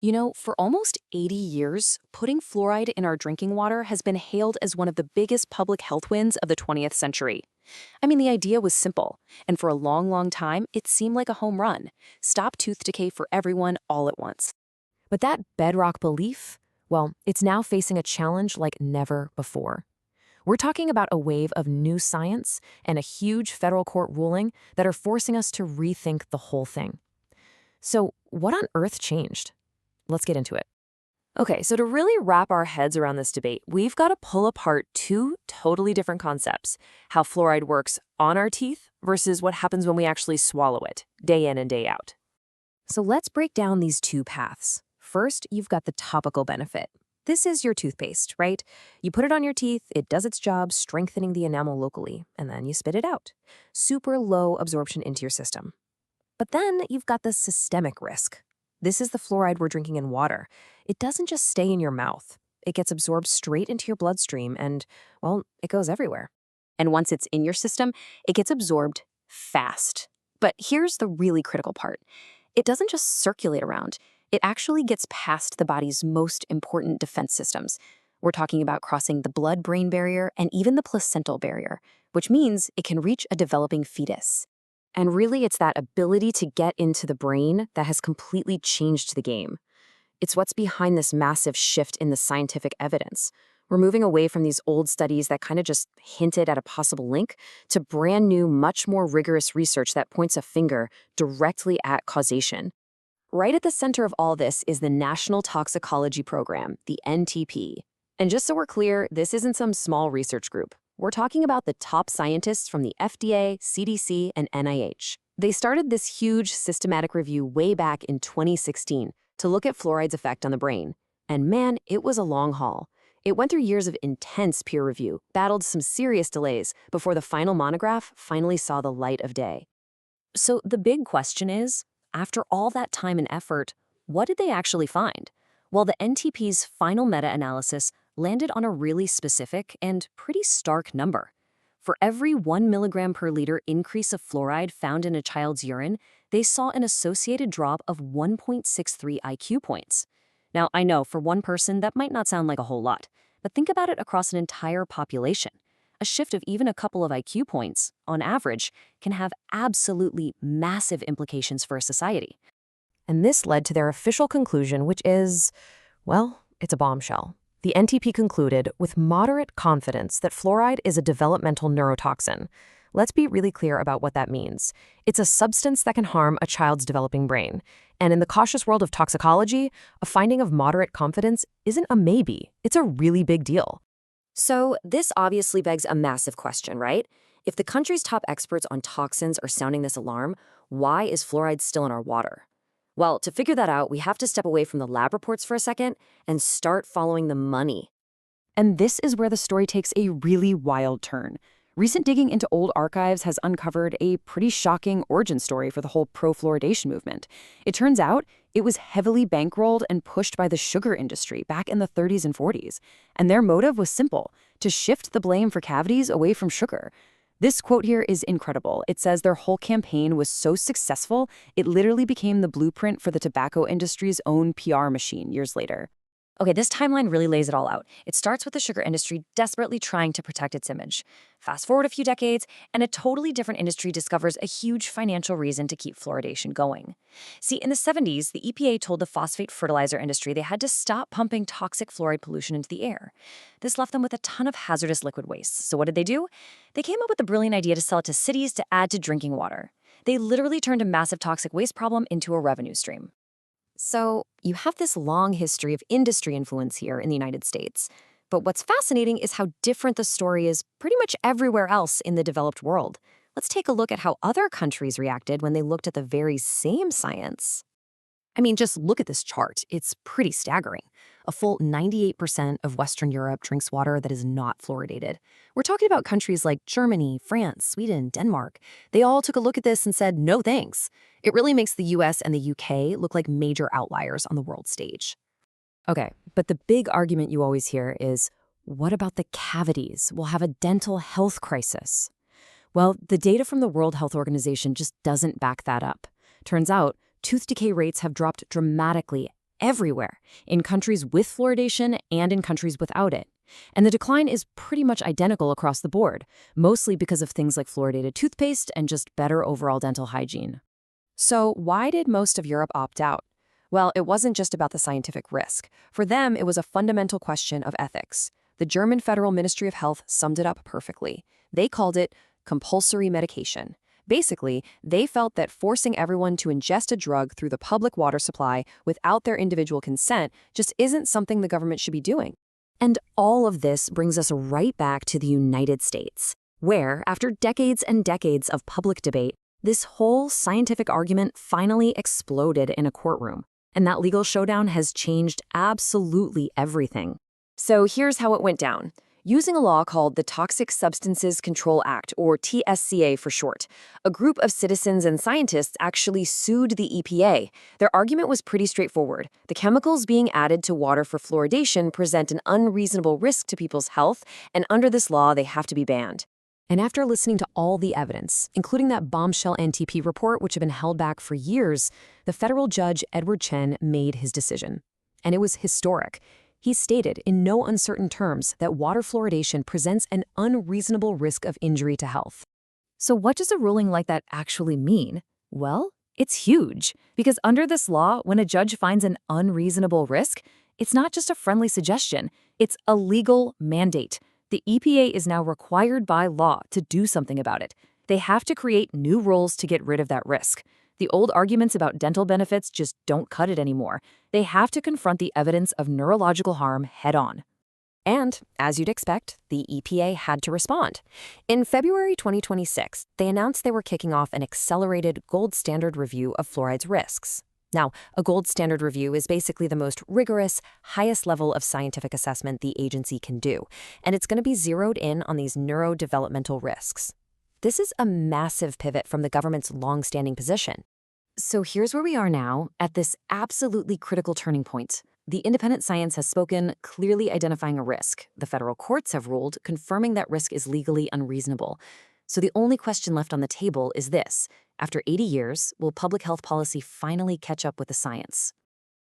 You know, for almost 80 years, putting fluoride in our drinking water has been hailed as one of the biggest public health wins of the 20th century. I mean, the idea was simple, and for a long, long time, it seemed like a home run. Stop tooth decay for everyone all at once. But that bedrock belief, well, it's now facing a challenge like never before. We're talking about a wave of new science and a huge federal court ruling that are forcing us to rethink the whole thing. So, what on earth changed? Let's get into it. Okay, so to really wrap our heads around this debate, we've got to pull apart two totally different concepts: how fluoride works on our teeth versus what happens when we actually swallow it, day in and day out. So let's break down these two paths. First, you've got the topical benefit. This is your toothpaste, right? You put it on your teeth, it does its job strengthening the enamel locally, and then you spit it out. Super low absorption into your system. But then you've got the systemic risk. This is the fluoride we're drinking in water. It doesn't just stay in your mouth. It gets absorbed straight into your bloodstream and, well, it goes everywhere. And once it's in your system, it gets absorbed fast. But here's the really critical part. It doesn't just circulate around. It actually gets past the body's most important defense systems. We're talking about crossing the blood-brain barrier and even the placental barrier, which means it can reach a developing fetus. And really, it's that ability to get into the brain that has completely changed the game. It's what's behind this massive shift in the scientific evidence. We're moving away from these old studies that kind of just hinted at a possible link to brand new, much more rigorous research that points a finger directly at causation. Right at the center of all this is the National Toxicology Program, the NTP. And just so we're clear, this isn't some small research group. We're talking about the top scientists from the FDA, CDC, and NIH. They started this huge systematic review way back in 2016 to look at fluoride's effect on the brain. And man, it was a long haul. It went through years of intense peer review, battled some serious delays before the final monograph finally saw the light of day. So the big question is, after all that time and effort, what did they actually find? Well, the NTP's final meta-analysis landed on a really specific and pretty stark number. For every 1 milligram per liter increase of fluoride found in a child's urine, they saw an associated drop of 1.63 IQ points. Now, I know for one person that might not sound like a whole lot, but think about it across an entire population. A shift of even a couple of IQ points, on average, can have absolutely massive implications for a society. And this led to their official conclusion, which is, well, it's a bombshell. The NTP concluded with moderate confidence that fluoride is a developmental neurotoxin. Let's be really clear about what that means. It's a substance that can harm a child's developing brain. And in the cautious world of toxicology, a finding of moderate confidence isn't a maybe. It's a really big deal. So this obviously begs a massive question, right? If the country's top experts on toxins are sounding this alarm, why is fluoride still in our water? Well, to figure that out, we have to step away from the lab reports for a second and start following the money. And this is where the story takes a really wild turn. Recent digging into old archives has uncovered a pretty shocking origin story for the whole pro-fluoridation movement. It turns out it was heavily bankrolled and pushed by the sugar industry back in the 30s and 40s. And their motive was simple: to shift the blame for cavities away from sugar. This quote here is incredible. It says their whole campaign was so successful, it literally became the blueprint for the tobacco industry's own PR machine years later. Okay, this timeline really lays it all out. It starts with the sugar industry desperately trying to protect its image. Fast forward a few decades, and a totally different industry discovers a huge financial reason to keep fluoridation going. See, in the 70s, the EPA told the phosphate fertilizer industry they had to stop pumping toxic fluoride pollution into the air. This left them with a ton of hazardous liquid waste. So what did they do? They came up with the brilliant idea to sell it to cities to add to drinking water. They literally turned a massive toxic waste problem into a revenue stream. So you have this long history of industry influence here in the United States. But what's fascinating is how different the story is pretty much everywhere else in the developed world. Let's take a look at how other countries reacted when they looked at the very same science. I mean, just look at this chart. It's pretty staggering. A full 98% of Western Europe drinks water that is not fluoridated. We're talking about countries like Germany, France, Sweden, Denmark. They all took a look at this and said, no thanks. It really makes the US and the UK look like major outliers on the world stage. Okay, but the big argument you always hear is, what about the cavities? We'll have a dental health crisis. Well, the data from the World Health Organization just doesn't back that up. Turns out, tooth decay rates have dropped dramatically everywhere, in countries with fluoridation and in countries without it. And the decline is pretty much identical across the board, mostly because of things like fluoridated toothpaste and just better overall dental hygiene. So why did most of Europe opt out? Well, it wasn't just about the scientific risk. For them, it was a fundamental question of ethics. The German Federal Ministry of Health summed it up perfectly. They called it compulsory medication. Basically, they felt that forcing everyone to ingest a drug through the public water supply without their individual consent just isn't something the government should be doing. And all of this brings us right back to the United States, where, after decades and decades of public debate, this whole scientific argument finally exploded in a courtroom. And that legal showdown has changed absolutely everything. So here's how it went down. Using a law called the Toxic Substances Control Act, or TSCA for short, a group of citizens and scientists actually sued the EPA. Their argument was pretty straightforward. The chemicals being added to water for fluoridation present an unreasonable risk to people's health, and under this law, they have to be banned. And after listening to all the evidence, including that bombshell NTP report which had been held back for years, the federal judge Edward Chen made his decision. And it was historic. He stated in no uncertain terms that water fluoridation presents an unreasonable risk of injury to health. So what does a ruling like that actually mean? Well, it's huge, because under this law, when a judge finds an unreasonable risk, it's not just a friendly suggestion, it's a legal mandate. The EPA is now required by law to do something about it. They have to create new rules to get rid of that risk. The old arguments about dental benefits just don't cut it anymore. They have to confront the evidence of neurological harm head-on. And, as you'd expect, the EPA had to respond. In February 2026, they announced they were kicking off an accelerated gold standard review of fluoride's risks. Now, a gold standard review is basically the most rigorous, highest level of scientific assessment the agency can do, and it's going to be zeroed in on these neurodevelopmental risks. This is a massive pivot from the government's long-standing position. So here's where we are now, at this absolutely critical turning point. The independent science has spoken, clearly identifying a risk. The federal courts have ruled, confirming that risk is legally unreasonable. So the only question left on the table is this. After 80 years, will public health policy finally catch up with the science?